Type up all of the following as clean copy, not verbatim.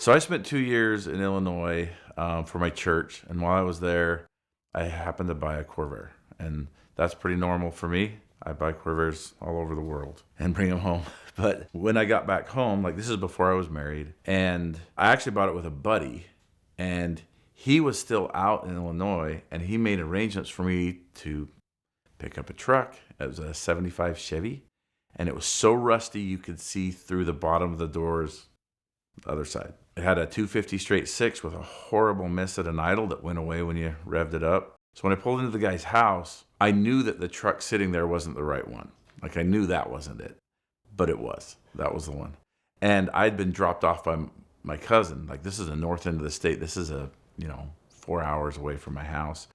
So I spent 2 years in Illinois for my church. And while I was there, I happened to buy a Corvair. And that's pretty normal for me. I buy Corvairs all over the world and bring them home. But when I got back home, like this is before I was married, and I actually bought it with a buddy, and he was still out in Illinois, and he made arrangements for me to pick up a truck. It was a 75 Chevy, and it was so rusty you could see through the bottom of the doors the other side. It had a 250 straight six with a horrible miss at an idle that went away when you revved it up. So when I pulled into the guy's house, I knew that the truck sitting there wasn't the right one. Like I knew that wasn't it, but it was. That was the one. And I'd been dropped off by my cousin. Like this is the north end of the state. This is 4 hours away from my house.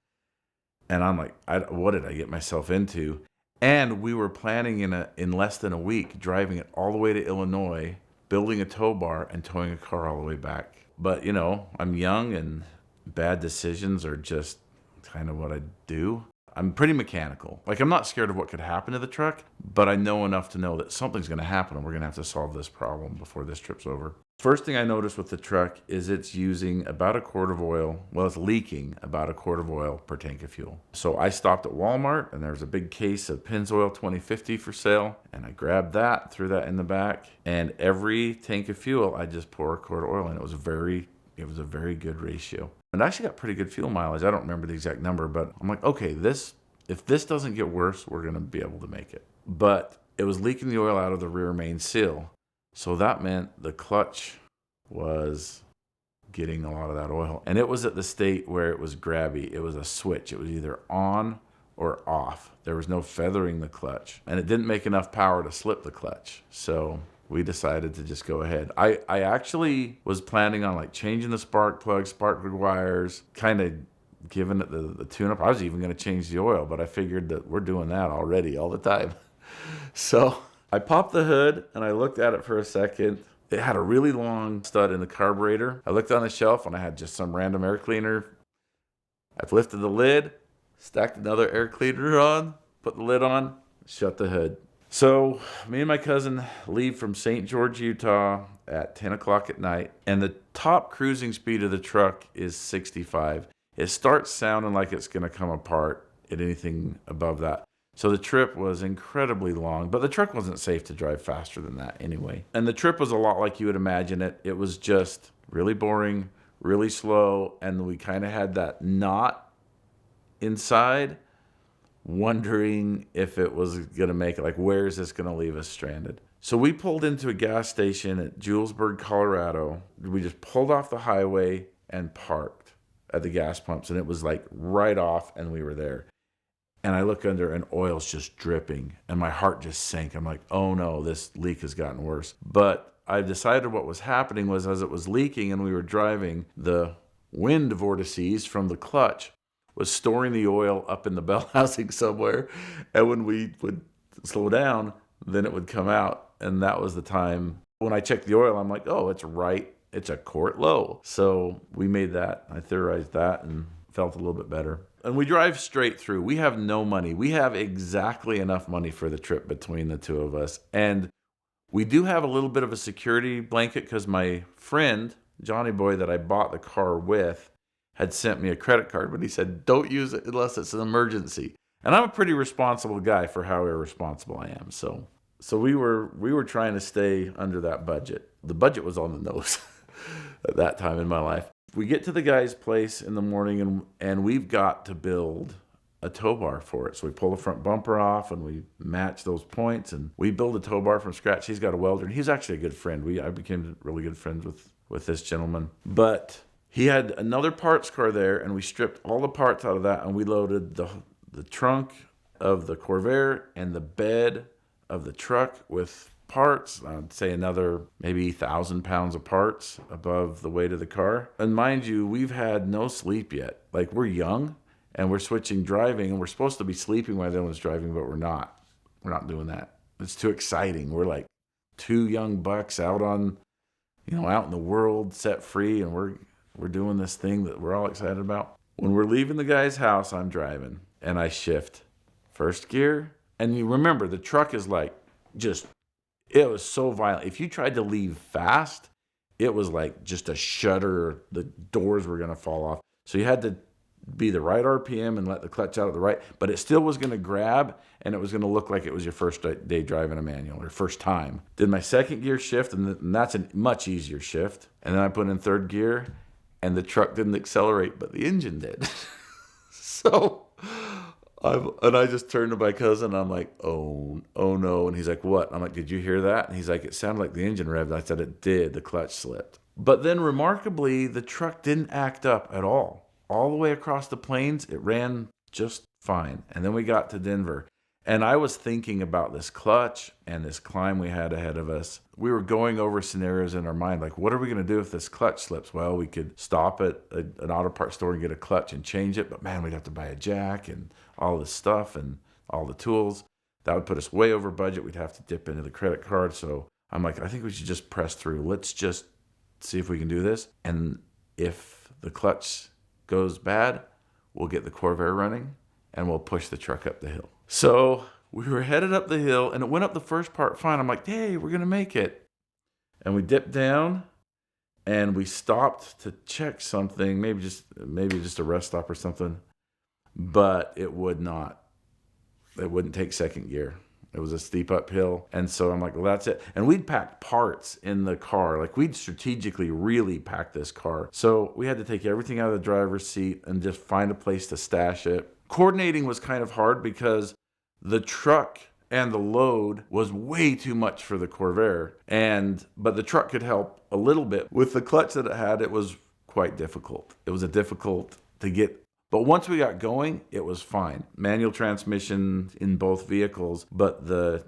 And I'm like, what did I get myself into? And we were planning in less than a week, driving it all the way to Illinois, building a tow bar and towing a car all the way back. But, I'm young and bad decisions are just kind of what I do. I'm pretty mechanical. Like, I'm not scared of what could happen to the truck, but I know enough to know that something's going to happen and we're going to have to solve this problem before this trip's over. First thing I noticed with the truck is it's using about a quart of oil. Well, it's leaking about a quart of oil per tank of fuel. So I stopped at Walmart and there was a big case of Pennzoil 2050 for sale. And I grabbed that, threw that in the back. And every tank of fuel, I just pour a quart of oil in. It was a very good ratio. And I actually got pretty good fuel mileage. I don't remember the exact number, but I'm like, okay, if this doesn't get worse, we're going to be able to make it. But it was leaking the oil out of the rear main seal. So that meant the clutch was getting a lot of that oil. And it was at the state where it was grabby. It was a switch. It was either on or off. There was no feathering the clutch. And it didn't make enough power to slip the clutch. So we decided to just go ahead. I actually was planning on like changing the spark plug wires, kind of giving it the tune-up. I was even going to change the oil, but I figured that we're doing that already all the time. So I popped the hood and I looked at it for a second. It had a really long stud in the carburetor. I looked on the shelf and I had just some random air cleaner. I've lifted the lid, stacked another air cleaner on, put the lid on, shut the hood. So me and my cousin leave from St. George, Utah at 10 o'clock at night. And the top cruising speed of the truck is 65. It starts sounding like it's going to come apart at anything above that. So the trip was incredibly long, but the truck wasn't safe to drive faster than that anyway. And the trip was a lot like you would imagine it. It was just really boring, really slow, and we kind of had that knot inside, wondering if it was going to make it. Like, where is this going to leave us stranded? So we pulled into a gas station at Julesburg, Colorado. We just pulled off the highway and parked at the gas pumps, and it was like right off, and we were there. And I look under and oil's just dripping and my heart just sank. I'm like, oh no, this leak has gotten worse. But I decided what was happening was as it was leaking and we were driving, the wind vortices from the clutch was storing the oil up in the bell housing somewhere. And when we would slow down, then it would come out. And that was the time when I checked the oil, I'm like, oh, it's a quart low. So we made that. I theorized that and felt a little bit better. And we drive straight through. We have no money. We have exactly enough money for the trip between the two of us. And we do have a little bit of a security blanket because my friend, Johnny Boy, that I bought the car with, had sent me a credit card, but he said, don't use it unless it's an emergency. And I'm a pretty responsible guy for how irresponsible I am. So we were trying to stay under that budget. The budget was on the nose at that time in my life. We get to the guy's place in the morning and we've got to build a tow bar for it. So we pull the front bumper off and we match those points and we build a tow bar from scratch. He's got a welder and he's actually a good friend. I became really good friends with this gentleman. But he had another parts car there and we stripped all the parts out of that and we loaded the trunk of the Corvair and the bed of the truck with parts. I'd say another maybe 1,000 pounds of parts above the weight of the car. And mind you, we've had no sleep yet. Like, we're young and we're switching driving and we're supposed to be sleeping while the other one's driving, but we're not. We're not doing that. It's too exciting. We're like two young bucks out in the world, set free, and we're doing this thing that we're all excited about. When we're leaving the guy's house, I'm driving and I shift first gear. And you remember, the truck is like it was so violent. If you tried to leave fast, it was like just a shudder. The doors were going to fall off. So you had to be the right RPM and let the clutch out at the right, but it still was going to grab, and it was going to look like it was your first day driving a manual or first time. Did my second gear shift, and that's a much easier shift. And then I put in third gear, and the truck didn't accelerate, but the engine did. So I just turned to my cousin. I'm like, oh no. And he's like, what? I'm like, did you hear that? And he's like, it sounded like the engine revved. I said, it did. The clutch slipped. But then remarkably, the truck didn't act up at all. All the way across the plains, it ran just fine. And then we got to Denver. And I was thinking about this clutch and this climb we had ahead of us. We were going over scenarios in our mind, like, what are we going to do if this clutch slips? Well, we could stop at an auto parts store and get a clutch and change it. But man, we'd have to buy a jack and all this stuff and all the tools. That would put us way over budget. We'd have to dip into the credit card. So I'm like, I think we should just press through. Let's just see if we can do this. And if the clutch goes bad, we'll get the Corvair running and we'll push the truck up the hill. So we were headed up the hill, and it went up the first part fine. I'm like, hey, we're going to make it. And we dipped down, and we stopped to check something, maybe just a rest stop or something. But it wouldn't take second gear. It was a steep uphill. And so I'm like, well, that's it. And we'd packed parts in the car. Like, we'd strategically really packed this car. So we had to take everything out of the driver's seat and just find a place to stash it. Coordinating was kind of hard because the truck and the load was way too much for the Corvair. But the truck could help a little bit. With the clutch that it had, it was quite difficult. It was difficult to get. But once we got going, it was fine. Manual transmission in both vehicles, but the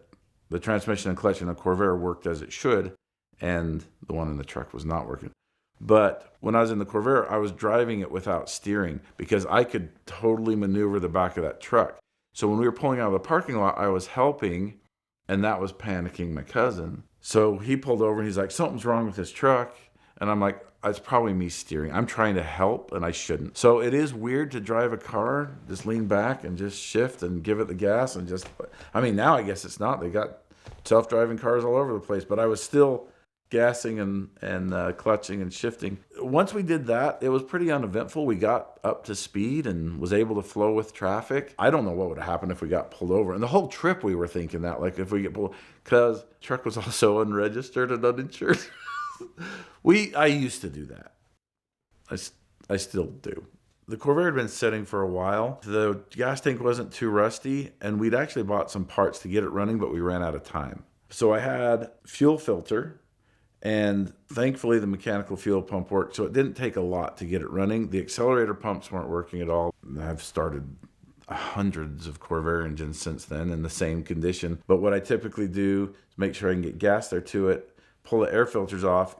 transmission and clutch in the Corvair worked as it should, and the one in the truck was not working. But when I was in the Corvair, I was driving it without steering because I could totally maneuver the back of that truck. So when we were pulling out of the parking lot, I was helping, and that was panicking my cousin. So he pulled over, and he's like, something's wrong with this truck. And I'm like, it's probably me steering. I'm trying to help, and I shouldn't. So it is weird to drive a car, just lean back and just shift and give it the gas and just, I mean, now I guess it's not. They got self-driving cars all over the place, but I was still gassing and clutching and shifting. Once we did that, it was pretty uneventful. We got up to speed and was able to flow with traffic. I don't know what would have happened if we got pulled over. And the whole trip we were thinking that, like, if we get pulled, because the truck was also unregistered and uninsured. I used to do that. I still do. The Corvair had been sitting for a while. The gas tank wasn't too rusty, and we'd actually bought some parts to get it running, but we ran out of time. So I had fuel filter, and thankfully the mechanical fuel pump worked, so it didn't take a lot to get it running. The accelerator pumps weren't working at all. I've started hundreds of Corvair engines since then in the same condition. But what I typically do is make sure I can get gas there to it, pull the air filters off,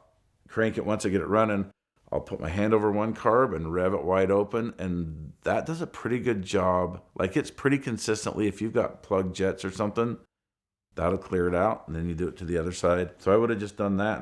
crank it once I get it running. I'll put my hand over one carb and rev it wide open, and that does a pretty good job. Like, it's pretty consistently, if you've got plug jets or something, that'll clear it out, and then you do it to the other side. So I would have just done that,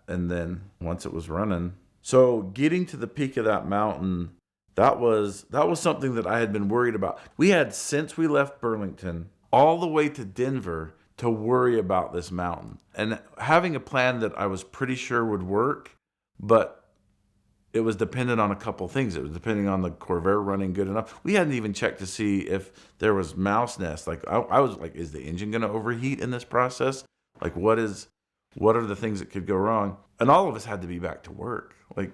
and then once it was running. So getting to the peak of that mountain, that was something that I had been worried about. We had, since we left Burlington, all the way to Denver, to worry about this mountain. And having a plan that I was pretty sure would work, but it was dependent on a couple things. It was depending on the Corvair running good enough. We hadn't even checked to see if there was mouse nests. Like, I was like, is the engine going to overheat in this process? Like, what are the things that could go wrong? And all of us had to be back to work. Like,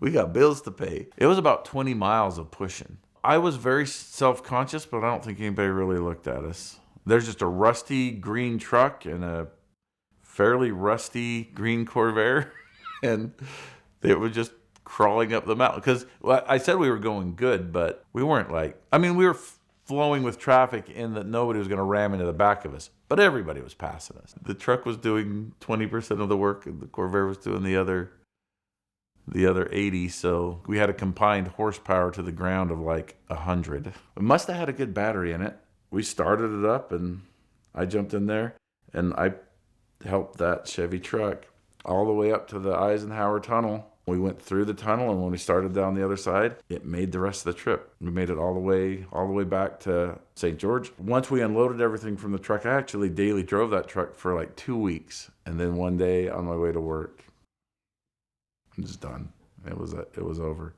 we got bills to pay. It was about 20 miles of pushing. I was very self-conscious, but I don't think anybody really looked at us. There's just a rusty green truck and a fairly rusty green Corvair, and they were just crawling up the mountain. Because I said we were going good, but we weren't we were flowing with traffic in that nobody was going to ram into the back of us, but everybody was passing us. The truck was doing 20% of the work, and the Corvair was doing the other 80. So we had a combined horsepower to the ground of like 100. It must have had a good battery in it. We started it up, and I jumped in there, and I helped that Chevy truck all the way up to the Eisenhower Tunnel. We went through the tunnel, and when we started down the other side, it made the rest of the trip. We made it all the way back to St. George. Once we unloaded everything from the truck, I actually daily drove that truck for like 2 weeks. And then one day on my way to work, I'm just done. It was over.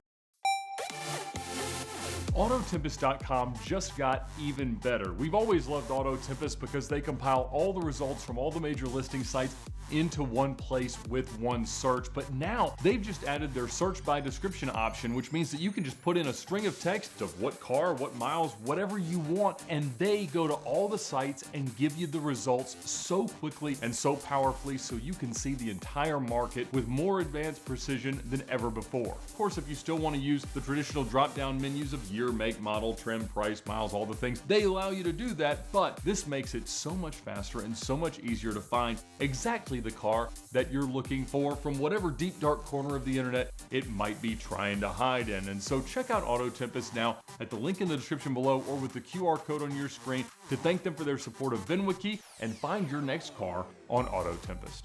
AutoTempest.com just got even better. We've always loved AutoTempest because they compile all the results from all the major listing sites into one place with one search. But now they've just added their search by description option, which means that you can just put in a string of text of what car, what miles, whatever you want, and they go to all the sites and give you the results so quickly and so powerfully, so you can see the entire market with more advanced precision than ever before. Of course, if you still want to use the traditional drop-down menus of year, make, model, trim, price, miles, all the things, they allow you to do that, but this makes it so much faster and so much easier to find exactly the car that you're looking for from whatever deep dark corner of the internet it might be trying to hide in. And so check out AutoTempest now at the link in the description below or with the QR code on your screen to thank them for their support of VINwiki and find your next car on AutoTempest.